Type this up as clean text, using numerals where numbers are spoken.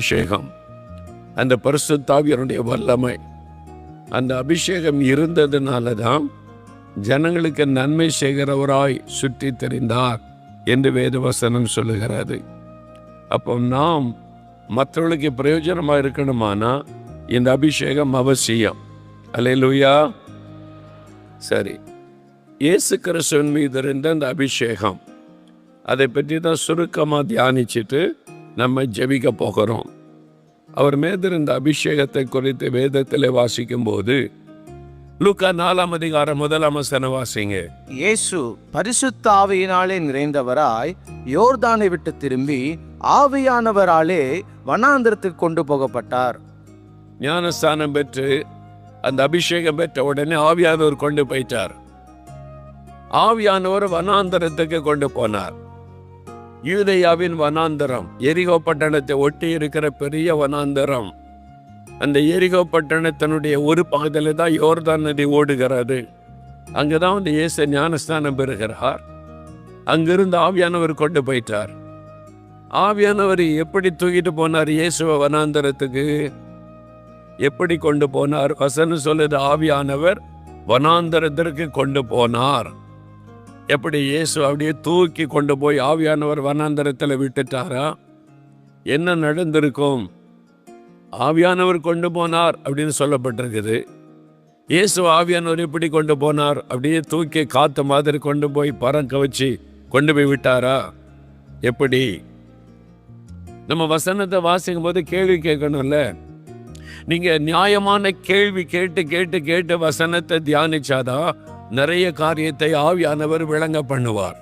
அபிஷேகம், அந்த பரிசுத்த ஆவியானுடைய வல்லமை, அந்த அபிஷேகம் இருந்ததுனால தான் ஜனங்களுக்கு நன்மை செய்கிறவராய் சுற்றி தெரிந்தார் என்று வேதவசனம் சொல்லுகிறது. அப்போ நாம் மற்றவர்களுக்கு பிரயோஜனமாக இருக்கணுமானா இந்த அபிஷேகம் அவசியம். அல்லேலூயா. சரி, இயேசு கிறிஸ்துவின் மீது இருந்த அந்த அபிஷேகம், அதை பற்றி தான் சுருக்கமாக தியானிச்சுட்டு நம்ம ஜெபிக்க போகிறோம். அவர் மீது இருந்த அபிஷேகத்தை குறித்து வேதத்தில் வாசிக்கும் போது லூக்கா 4 அதிகாரம் 1 வசனம் வாசிங்க. இயேசு பரிசுத்த ஆவியினாலே நிறைந்தவராய் யோர்தானை விட்டு திரும்பி ஆவியானவராலே வனாந்திரத்துக்கு கொண்டு போகப்பட்டார். ஞானஸ்தானம் பெற்று அந்த அபிஷேகம் பெற்ற உடனே ஆவியானவர் கொண்டு போயிட்டார். ஆவியானவர் வனாந்தரத்துக்கு கொண்டு போனார். யூதேயாவின் வனாந்தரம், எரிகோ பட்டணத்தை ஒட்டி இருக்கிற பெரிய வனாந்தரம். அந்த எரிகோ பட்டணத்தினுடைய ஒரு பகுதியில் தான் யோர்தான் நதி ஓடுகிறது. அங்கதான் வந்து இயேசு ஞானஸ்தானம் பெறுகிறார். அங்கிருந்து ஆவியானவர் கொண்டு போயிட்டார். ஆவியானவர் எப்படி தூக்கிட்டு போனார் இயேசுவ வனாந்தரத்துக்கு? எப்படி கொண்டு போனார்? வசனம் சொல்லுது, ஆவியானவர் வனாந்தரத்திற்கு கொண்டு போனார். எப்படி? இயேசு அப்படியே தூக்கி கொண்டு போய் ஆவியானவர் வனாந்தரத்தில் விட்டுட்டாரா? என்ன நடந்திருக்கும்? ஆவியானவர் கொண்டு போனார் அப்படின்னு சொல்லப்பட்டிருக்குது. இயேசு ஆவியானவர் எப்படி கொண்டு போனார்? அப்படியே தூக்கி காத்து மாதிரி கொண்டு போய் பறக்க வச்சு கொண்டு போய் விட்டாரா? எப்படி? நம்ம வசனத்தை வாசிக்கும் போது கேள்வி கேட்கணும்ல. நீங்க நியாயமான கேள்வி கேட்டு கேட்டு கேட்டு வசனத்தை தியானிச்சாதான் நிறைய காரியத்தை ஆவியானவர் விளங்க பண்ணுவார்.